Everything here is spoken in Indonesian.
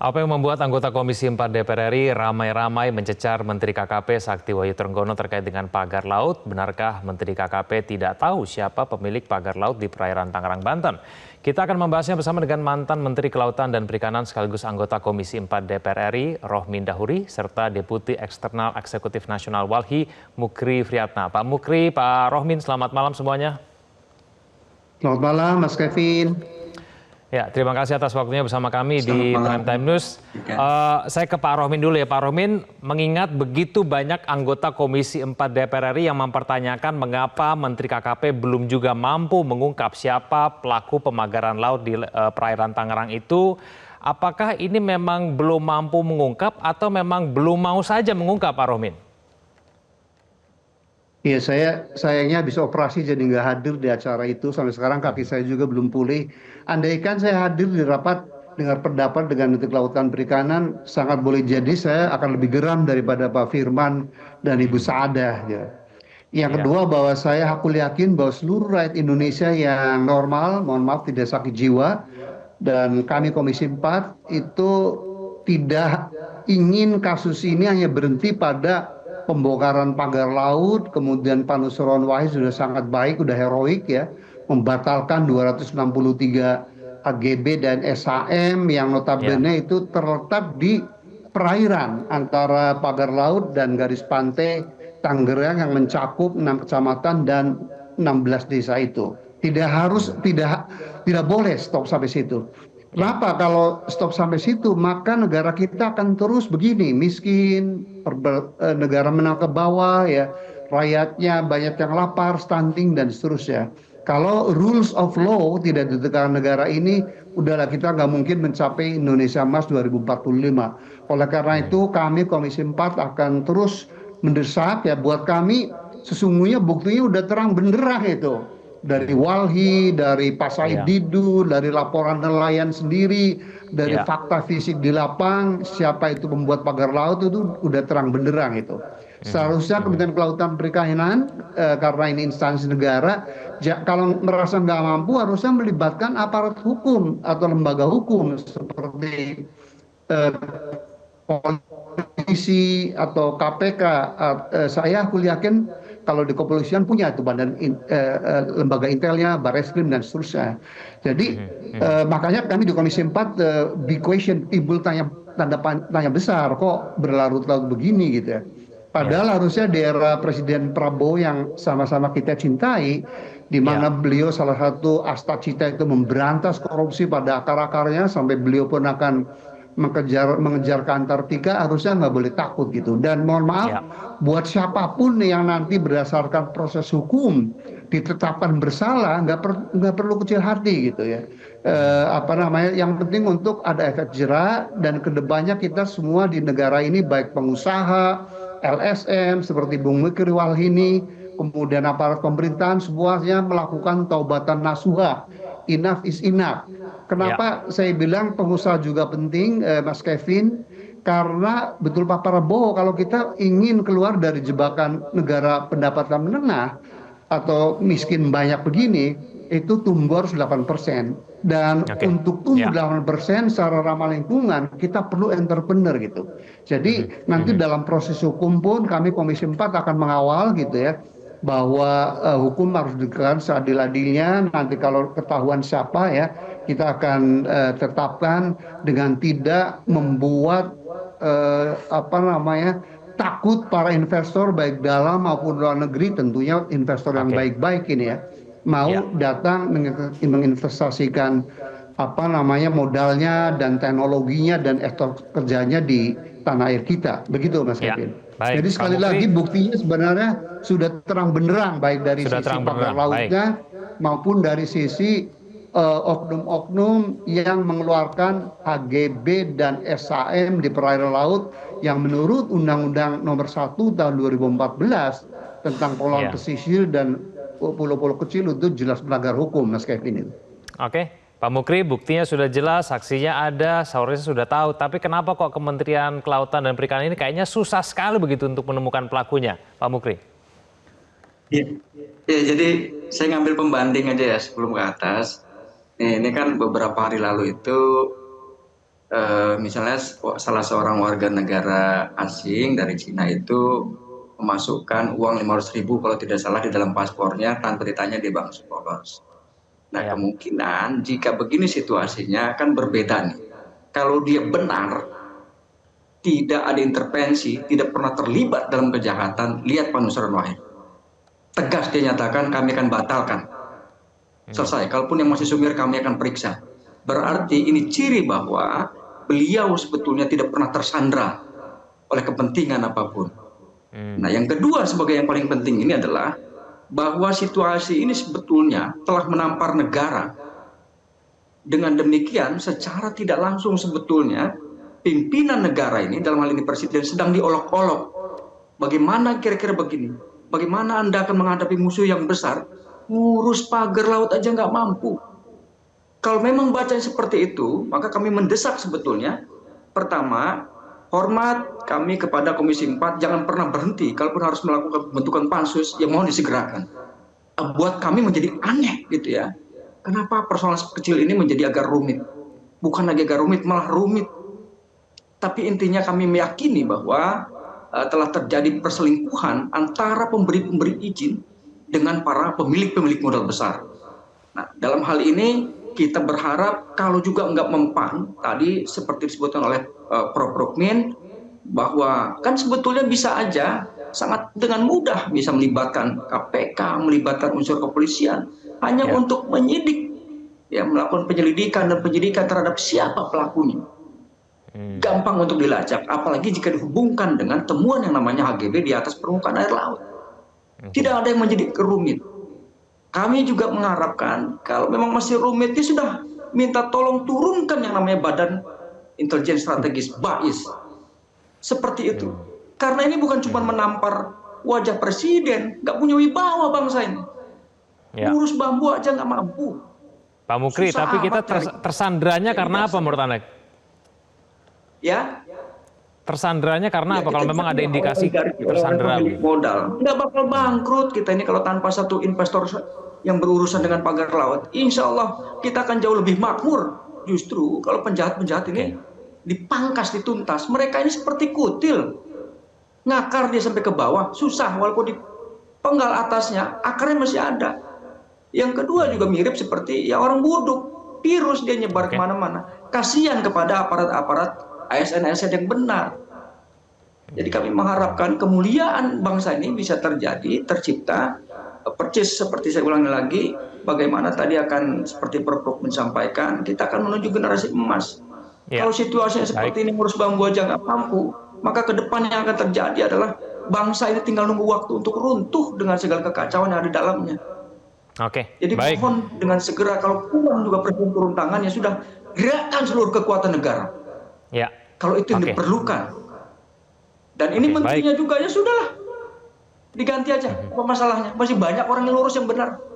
Apa yang membuat anggota Komisi 4 DPR RI ramai-ramai mencecar Menteri KKP Sakti Wahyu Trenggono terkait dengan pagar laut? Benarkah Menteri KKP tidak tahu siapa pemilik pagar laut di perairan Tangerang, Banten? Kita akan membahasnya bersama dengan mantan Menteri Kelautan dan Perikanan sekaligus anggota Komisi 4 DPR RI, Rohmin Dahuri, serta Deputi Eksternal Eksekutif Nasional Walhi, Mukri Friatna. Pak Mukri, Pak Rohmin, selamat malam semuanya. Selamat malam, Mas Kevin. Ya, terima kasih atas waktunya bersama kami di Prime Time News. Saya ke Pak Rohmin dulu ya. Pak Rohmin, mengingat begitu banyak anggota Komisi 4 DPR RI yang mempertanyakan mengapa Menteri KKP belum juga mampu mengungkap siapa pelaku pemagaran laut di perairan Tangerang itu, apakah ini memang belum mampu mengungkap atau memang belum mau saja mengungkap, Pak Rohmin? Iya, saya sayangnya habis operasi jadi nggak hadir di acara itu. Sampai sekarang kaki saya juga belum pulih. Andaikan saya hadir di rapat dengar pendapat dengan Menteri Kelautan Perikanan, sangat boleh jadi saya akan lebih geram daripada Pak Firman dan Ibu Saadah. Ya. Yang kedua, bahwa saya hakul yakin bahwa seluruh rakyat Indonesia yang normal, mohon maaf tidak sakit jiwa, dan kami Komisi 4 itu tidak ingin kasus ini hanya berhenti pada pembongkaran pagar laut. Kemudian Pak Nusron Wahid sudah sangat baik, sudah heroik ya, membatalkan 263 AGB dan SHM yang notabene itu terletak di perairan antara pagar laut dan garis pantai Tangerang yang mencakup 6 kecamatan dan 16 desa itu. Tidak boleh stop sampai situ. Kenapa? Kalau stop sampai situ, maka negara kita akan terus begini, miskin, negara menengah ke bawah, ya, rakyatnya banyak yang lapar, stunting, dan seterusnya. Kalau rules of law tidak ditegakkan negara ini, udahlah kita nggak mungkin mencapai Indonesia Emas 2045. Oleh karena itu, kami Komisi 4 akan terus mendesak, ya, buat kami sesungguhnya buktinya udah terang benderang itu. Dari Walhi, dari Pak Said Didu, dari laporan nelayan sendiri, dari fakta fisik di lapang, siapa itu pembuat pagar laut itu udah terang benderang itu. Seharusnya Kementerian Kelautan Perikanan, karena ini instansi negara, kalau merasa nggak mampu harusnya melibatkan aparat hukum atau lembaga hukum seperti polisi atau KPK. Saya yakin kalau di kepolisian punya itu badan lembaga intelnya, Barreskrim dan seterusnya. Jadi makanya kami di Komisi 4 big question, timbul tanda tanya besar, kok berlarut-larut begini gitu ya. Padahal harusnya di era Presiden Prabowo yang sama-sama kita cintai, di mana beliau salah satu asta-cita itu memberantas korupsi pada akar-akarnya, sampai beliau pun akan mengejar ke Antartika, harusnya nggak boleh takut gitu. Dan mohon maaf, buat siapapun yang nanti berdasarkan proses hukum ditetapkan bersalah, nggak perlu kecil hati gitu ya. Yang penting untuk ada efek jera, dan kedepannya kita semua di negara ini, baik pengusaha, LSM seperti Bung Mukri Walhini, kemudian aparat pemerintahan, semuanya melakukan taubatan nasuha. Enough is enough. Kenapa saya bilang pengusaha juga penting, Mas Kevin? Karena betul Pak Prabowo, kalau kita ingin keluar dari jebakan negara pendapatan menengah atau miskin banyak begini, itu tumbuh harus 8%. Dan untuk tumbuh 8% secara ramah lingkungan, kita perlu entrepreneur gitu. Jadi nanti dalam proses hukum pun kami Komisi 4 akan mengawal gitu ya, bahwa hukum harus ditegakkan seadil-adilnya. Nanti kalau ketahuan siapa, ya, kita akan tetapkan dengan tidak membuat takut para investor baik dalam maupun luar negeri, tentunya investor yang baik-baik ini ya, mau datang menginvestasikan modalnya dan teknologinya dan ekspor kerjanya di tanah air kita. Begitu Mas Kevin. Jadi sekali lagi buktinya sebenarnya sudah terang benderang, baik dari sisi pagar lautnya maupun dari sisi oknum-oknum yang mengeluarkan HGB dan SHM di perairan laut yang menurut Undang-Undang Nomor 1 Tahun 2014 tentang pengelolaan pesisir dan pulau-pulau kecil itu jelas melanggar hukum, Mas Kevin. Oke, Pak Mukri, buktinya sudah jelas, saksinya ada, seharusnya sudah tahu. Tapi kenapa kok Kementerian Kelautan dan Perikanan ini kayaknya susah sekali begitu untuk menemukan pelakunya, Pak Mukri? Ya, jadi saya ngambil pembanding aja ya sebelum ke atas. Ini kan beberapa hari lalu itu misalnya salah seorang warga negara asing dari Cina itu memasukkan uang 500.000 kalau tidak salah di dalam paspornya tanpa ditanya dia bangsa polos. Nah, Ya. kemungkinan jika begini situasinya kan berbeda nih. Kalau dia benar, tidak ada intervensi, tidak pernah terlibat dalam kejahatan, lihat Pak Nusron Wahid. Tegas dia nyatakan kami akan batalkan. Selesai. Kalaupun yang masih sumir kami akan periksa. Berarti ini ciri bahwa beliau sebetulnya tidak pernah tersandra oleh kepentingan apapun. Nah, yang kedua sebagai yang paling penting ini adalah bahwa situasi ini sebetulnya telah menampar negara. Dengan demikian secara tidak langsung sebetulnya pimpinan negara ini dalam hal ini presiden sedang diolok-olok. Bagaimana kira-kira begini? Bagaimana Anda akan menghadapi musuh yang besar? Ngurus pagar laut aja nggak mampu. Kalau memang baca seperti itu, maka kami mendesak sebetulnya. Pertama, hormat kami kepada Komisi 4, jangan pernah berhenti kalaupun harus melakukan pembentukan pansus yang mohon disegerakan. Buat kami menjadi aneh gitu ya. Kenapa persoalan kecil ini menjadi agak rumit? Bukan lagi agak rumit, malah rumit. Tapi intinya kami meyakini bahwa telah terjadi perselingkuhan antara pemberi-pemberi izin dengan para pemilik-pemilik modal besar. Nah, dalam hal ini kita berharap kalau juga nggak mempan, tadi seperti disebutkan oleh Prof. Rukmin, bahwa kan sebetulnya bisa aja sangat dengan mudah bisa melibatkan KPK, melibatkan unsur kepolisian, hanya untuk menyidik, ya, melakukan penyelidikan dan penyidikan terhadap siapa pelakunya. Gampang untuk dilacak, apalagi jika dihubungkan dengan temuan yang namanya HGB di atas permukaan air laut. Tidak ada yang menjadi rumit. Kami juga mengharapkan kalau memang masih rumit, dia sudah minta tolong turunkan yang namanya Badan Intelijen Strategis, BAIS. Seperti itu. Karena ini bukan cuma menampar wajah presiden, nggak punya wibawa bangsa ini. Ngurus bambu aja nggak mampu. Pak Mukri, Susah tapi kita amat cari. tersandranya karena apa menurut Anda? Ya, Tersandranya karena apa? Kalau kita memang ada bisa indikasi oligarki, tersandra. pemilik modal, nggak bakal bangkrut kita ini kalau tanpa satu investor yang berurusan dengan pagar laut. Insya Allah kita akan jauh lebih makmur. Justru kalau penjahat-penjahat ini dipangkas, dituntas, mereka ini seperti kutil, ngakar dia sampai ke bawah, susah walaupun di penggal atasnya akarnya masih ada. Yang kedua juga mirip seperti ya orang buduk, virus dia nyebar kemana-mana. Kasihan kepada aparat-aparat ASN-ASN yang benar. Jadi kami mengharapkan kemuliaan bangsa ini bisa terjadi, tercipta, percis seperti saya ulangi lagi, bagaimana tadi akan seperti Prof. menyampaikan, kita akan menuju generasi emas. Kalau situasinya seperti ini ngurus bambu aja nggak mampu, maka ke depan yang akan terjadi adalah bangsa ini tinggal nunggu waktu untuk runtuh dengan segala kekacauan yang ada di dalamnya. Jadi mohon dengan segera kalau kurang juga presiden turun tangan, ya sudah gerakan seluruh kekuatan negara. Kalau itu yang diperlukan. Dan ini menterinya juga ya sudahlah. Diganti aja apa masalahnya. Masih banyak orang yang lurus yang benar.